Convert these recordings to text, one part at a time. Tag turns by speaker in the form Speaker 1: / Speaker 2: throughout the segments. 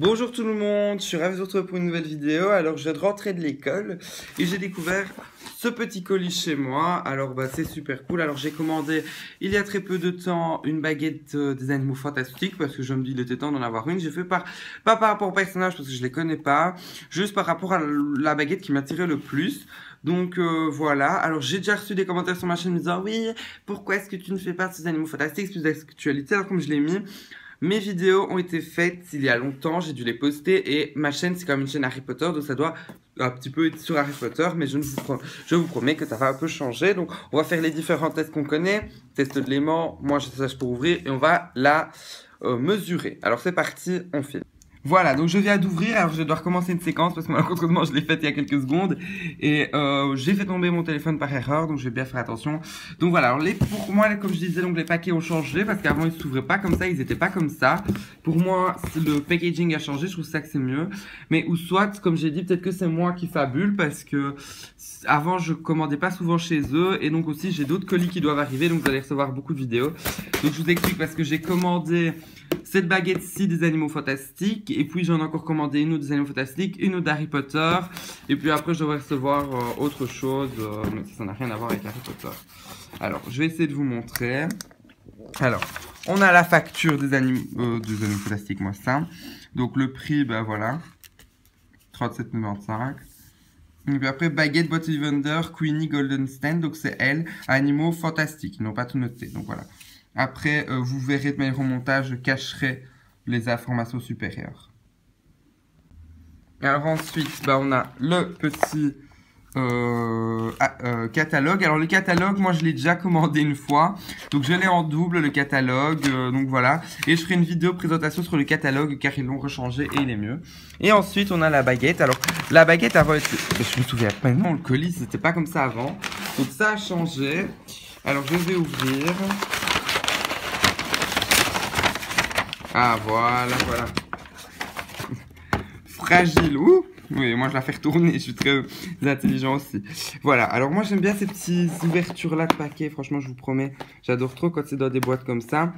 Speaker 1: Bonjour tout le monde, je suis ravi de vous retrouver pour une nouvelle vidéo. Alors je viens de rentrer de l'école et j'ai découvert ce petit colis chez moi. Alors c'est super cool. Alors j'ai commandé il y a très peu de temps une baguette des animaux fantastiques parce que je me dis il était temps d'en avoir une. J'ai fait pas par rapport au personnage parce que je les connais pas, juste par rapport à la baguette qui m'attirait le plus. Donc voilà, alors j'ai déjà reçu des commentaires sur ma chaîne me disant oui, pourquoi est-ce que tu ne fais pas ces animaux fantastiques, c'est plus d'actualité. Alors comme je l'ai mis, mes vidéos ont été faites il y a longtemps, j'ai dû les poster et ma chaîne c'est comme une chaîne Harry Potter, donc ça doit un petit peu être sur Harry Potter, mais je vous promets que ça va un peu changer. Donc on va faire les différents tests qu'on connaît, test de l'aimant, moi je tâche pour ouvrir et on va la mesurer. Alors c'est parti, on filme. Voilà, donc je viens d'ouvrir, alors je dois recommencer une séquence parce que malheureusement je l'ai faite il y a quelques secondes et j'ai fait tomber mon téléphone par erreur, donc je vais bien faire attention. Donc voilà, alors pour moi, comme je disais, donc les paquets ont changé parce qu'avant ils s'ouvraient pas comme ça, ils étaient pas comme ça. Pour moi, le packaging a changé, je trouve ça que c'est mieux. Mais ou soit, comme j'ai dit, peut-être que c'est moi qui fabule parce que avant je commandais pas souvent chez eux et donc aussi j'ai d'autres colis qui doivent arriver, donc vous allez recevoir beaucoup de vidéos. Donc je vous explique parce que j'ai commandé cette baguette-ci des animaux fantastiques, et puis j'en ai encore commandé une autre des animaux fantastiques, une autre d'Harry Potter, et puis après je devrais recevoir autre chose, mais ça n'a rien à voir avec Harry Potter. Alors, je vais essayer de vous montrer. Alors, on a la facture des animaux fantastiques, moi ça. Donc le prix, ben voilà, 37,95. Et puis après, baguette Bottle Wonder, Queenie Golden Stand, donc c'est elle, animaux fantastiques, ils n'ont pas tout noté, donc voilà. Après, vous verrez de manière au montage, je cacherai les informations supérieures. Alors ensuite, on a le petit catalogue. Alors le catalogue, moi je l'ai déjà commandé une fois, donc je l'ai en double le catalogue, donc voilà. Et je ferai une vidéo présentation sur le catalogue car ils l'ont rechangé et il est mieux. Et ensuite on a la baguette. Alors la baguette avant, je me souviens maintenant, le colis c'était pas comme ça avant, donc ça a changé. Alors je vais ouvrir. Ah voilà. Fragile, ouh. Oui, moi je la fais retourner, je suis très intelligent aussi. Voilà, alors moi j'aime bien ces petites ouvertures là de paquets, franchement je vous promets, j'adore trop quand c'est dans des boîtes comme ça.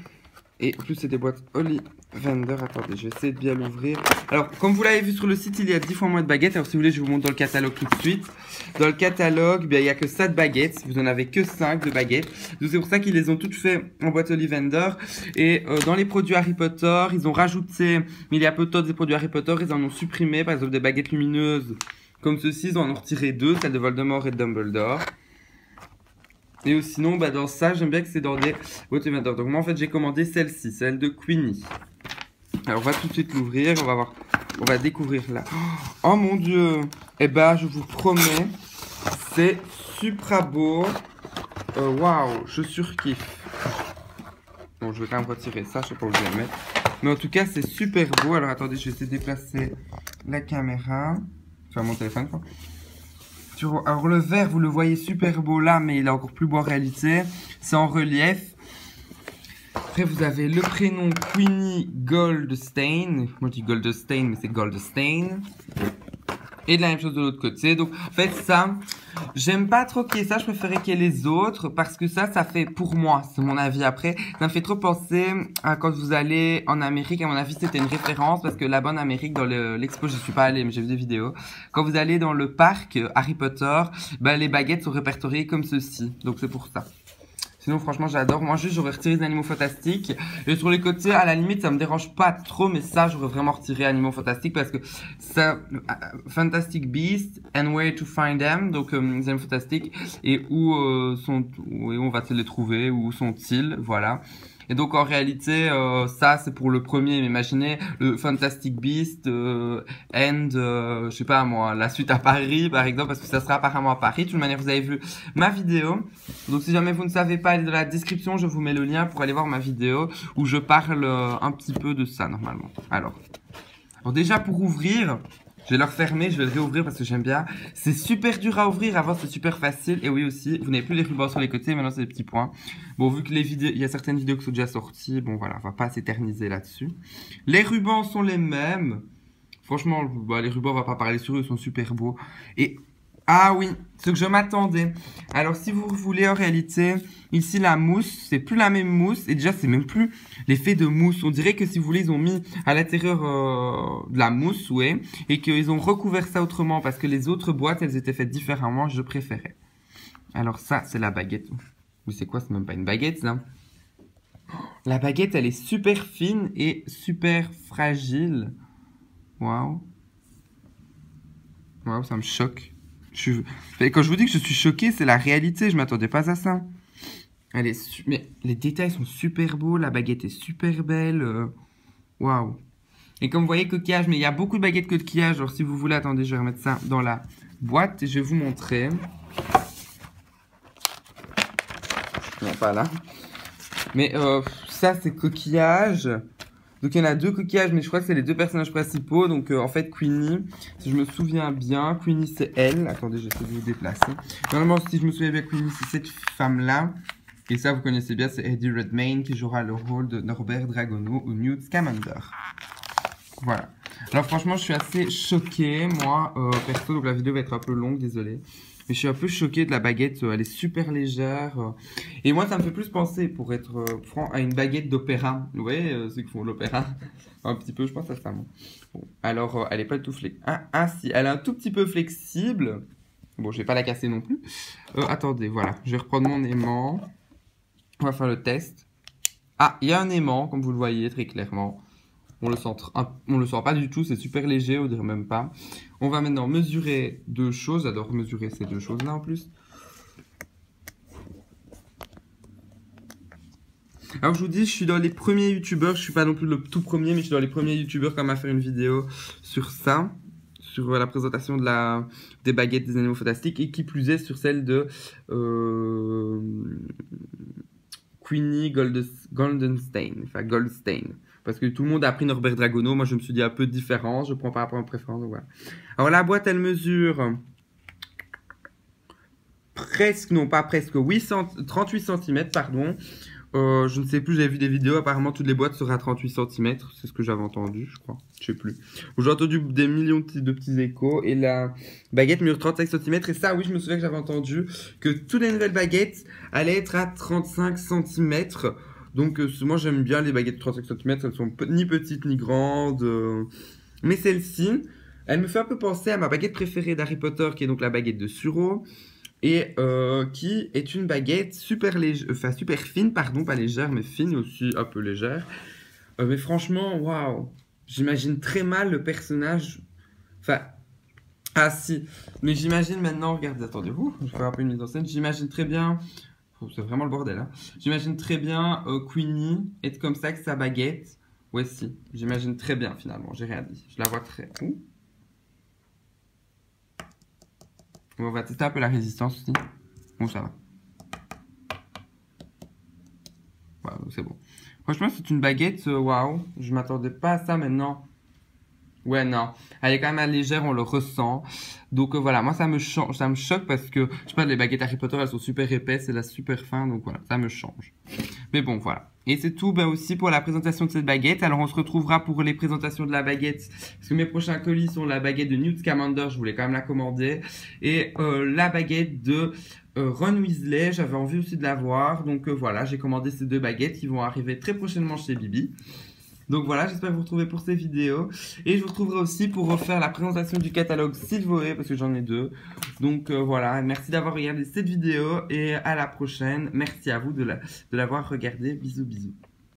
Speaker 1: Et en plus c'est des boîtes Ollivander, attendez, je vais essayer de bien l'ouvrir. Alors, comme vous l'avez vu sur le site, il y a 10 fois moins de baguettes. Alors si vous voulez, je vous montre dans le catalogue tout de suite. Dans le catalogue, il n'y a que 7 baguettes, vous en avez que 5 de baguettes. Donc c'est pour ça qu'ils les ont toutes fait en boîte Ollivander. Et dans les produits Harry Potter, ils ont rajouté, mais il y a peu de temps des produits Harry Potter, ils en ont supprimé, par exemple des baguettes lumineuses comme ceci, ils en ont retiré 2, celle de Voldemort et de Dumbledore. Et sinon, dans ça, j'aime bien que c'est dans des Ollivander. Donc moi en fait j'ai commandé celle-ci, celle de Queenie. Alors on va tout de suite l'ouvrir, on va voir, on va découvrir là. Oh mon dieu. Eh ben je vous promets, c'est super beau. Waouh, je surkiffe. Bon, je vais quand même retirer ça, je sais pas où je vais le mettre. Mais en tout cas c'est super beau. Alors attendez, je vais essayer de déplacer la caméra. Enfin mon téléphone quoi. Alors le vert, vous le voyez super beau là, mais il est encore plus beau en réalité. C'est en relief. Après, vous avez le prénom Queenie Goldstein. Moi, je dis Goldstein, mais c'est Goldstein. Et de la même chose de l'autre côté. Donc, en fait, ça, j'aime pas trop qu'il y ait ça. Je préférais qu'il y ait les autres. Parce que ça fait, pour moi, c'est mon avis après, ça me fait trop penser à quand vous allez en Amérique. À mon avis, c'était une référence. Parce que là-bas en Amérique, dans l'expo, je suis pas allée, mais j'ai vu des vidéos. Quand vous allez dans le parc Harry Potter, les baguettes sont répertoriées comme ceci. Donc, c'est pour ça. Sinon, franchement, j'adore. Moi, juste, j'aurais retiré les animaux fantastiques. Et sur les côtés, à la limite, ça me dérange pas trop. Mais ça, j'aurais vraiment retiré animaux fantastiques parce que ça, Fantastic Beasts and where to find them. Donc, les animaux fantastiques. Et où on va les trouver? Où sont-ils? Voilà. Et donc en réalité, ça c'est pour le premier. Mais imaginez le Fantastic Beast je sais pas moi, la suite à Paris par exemple, parce que ça sera apparemment à Paris. De toute manière, vous avez vu ma vidéo. Donc si jamais vous ne savez pas, dans la description, je vous mets le lien pour aller voir ma vidéo où je parle un petit peu de ça normalement. Alors déjà pour ouvrir, je vais le refermer, je vais le réouvrir parce que j'aime bien. C'est super dur à ouvrir, avant c'était super facile. Et oui aussi, vous n'avez plus les rubans sur les côtés, maintenant c'est des petits points. Bon, vu que les vidéos, il y a certaines vidéos qui sont déjà sorties, bon voilà, on va pas s'éterniser là-dessus. Les rubans sont les mêmes. Franchement, les rubans, on va pas parler sur eux, ils sont super beaux. Et Ah oui, ce que je m'attendais. Alors si vous voulez en réalité, ici la mousse, c'est plus la même mousse. Et déjà c'est même plus l'effet de mousse. On dirait que si vous voulez, ils ont mis à l'intérieur de la mousse, ouais. Et qu'ils ont recouvert ça autrement. Parce que les autres boîtes, elles étaient faites différemment. Je préférais. Alors ça, c'est la baguette. Mais c'est quoi? C'est même pas une baguette, ça. La baguette, elle est super fine et super fragile. Waouh. Waouh, ça me choque. Quand je vous dis que je suis choqué, c'est la réalité. Je m'attendais pas à ça. Mais les détails sont super beaux. La baguette est super belle. Waouh. Et comme vous voyez, coquillage. Mais il y a beaucoup de baguettes coquillage. Alors si vous voulez, attendez, je vais remettre ça dans la boîte et je vais vous montrer. Non, pas là. Mais ça, c'est coquillage. Donc il y en a deux coquillages, mais je crois que c'est les deux personnages principaux. Donc en fait, Queenie, si je me souviens bien, Queenie c'est elle. Attendez, j'essaie de vous déplacer. Normalement, si je me souviens bien, Queenie c'est cette femme-là. Et ça, vous connaissez bien, c'est Eddie Redmayne qui jouera le rôle de Norbert Dragono ou Newt Scamander. Voilà. Alors franchement, je suis assez choqué, moi, perso. Donc la vidéo va être un peu longue, désolé. Mais je suis un peu choqué de la baguette, elle est super légère. Et moi, ça me fait plus penser, pour être franc, à une baguette d'opéra. Vous voyez, ceux qui font l'opéra. Un petit peu, je pense à ça, moi. Bon, alors, elle est pas du tout flexible. Ah, si, elle est un tout petit peu flexible. Bon, je vais pas la casser non plus. Attendez, voilà, je vais reprendre mon aimant. On va faire le test. Ah, il y a un aimant, comme vous le voyez très clairement. On le sent pas du tout, c'est super léger, on dirait même pas. On va maintenant mesurer deux choses. J'adore mesurer ces deux choses-là en plus. Alors je vous dis, je suis dans les premiers youtubeurs. Je suis pas non plus le tout premier, mais je suis dans les premiers youtubeurs quand même à faire une vidéo sur ça. Sur la présentation des baguettes des animaux fantastiques. Et qui plus est sur celle de Queenie Goldenstein. Enfin Goldstein. Parce que tout le monde a pris Norbert Dragono. Moi, je me suis dit un peu différent. Je prends par rapport à ma préférence. Donc voilà. Alors, la boîte, elle mesure presque, non pas presque, 38 cm, pardon. Je ne sais plus, j'avais vu des vidéos. Apparemment, toutes les boîtes seraient à 38 cm. C'est ce que j'avais entendu, je crois. Je sais plus. J'ai entendu des millions de petits échos. Et la baguette mesure 35 cm. Et ça, oui, je me souviens que j'avais entendu que toutes les nouvelles baguettes allaient être à 35 cm. Donc moi j'aime bien les baguettes de 35 cm, elles sont ni petites ni grandes. Mais celle-ci, elle me fait un peu penser à ma baguette préférée d'Harry Potter, qui est donc la baguette de Suro. Et qui est une baguette super légère, enfin super fine, pardon, pas légère, mais fine aussi, un peu légère. Mais franchement, waouh, j'imagine très mal le personnage. Enfin, ah si, mais j'imagine maintenant, regardez, attendez-vous, je vais faire un peu une mise en scène, j'imagine très bien. C'est vraiment le bordel, hein. J'imagine très bien Queenie être comme ça avec sa baguette. Ouais, si. J'imagine très bien, finalement. J'ai rien dit. Je la vois très... Ouh. On va tester un peu la résistance aussi. Bon, ça va. Voilà, c'est bon. Franchement, c'est une baguette, waouh. Je m'attendais pas à ça maintenant. Ouais, non. Elle est quand même légère, on le ressent. Donc voilà, moi ça me choque parce que, je sais pas, les baguettes Harry Potter, elles sont super épaisses et là super fin, donc voilà, ça me change. Mais bon, voilà. Et c'est tout aussi pour la présentation de cette baguette. Alors on se retrouvera pour les présentations de la baguette, parce que mes prochains colis sont la baguette de Newt Scamander, je voulais quand même la commander, et la baguette de Ron Weasley, j'avais envie aussi de la voir. Donc voilà, j'ai commandé ces deux baguettes qui vont arriver très prochainement chez Bibi. Donc voilà, j'espère vous retrouver pour ces vidéos. Et je vous retrouverai aussi pour refaire la présentation du catalogue Silvoé, parce que j'en ai deux. Donc voilà, merci d'avoir regardé cette vidéo et à la prochaine. Merci à vous de l'avoir regardé. Bisous, bisous.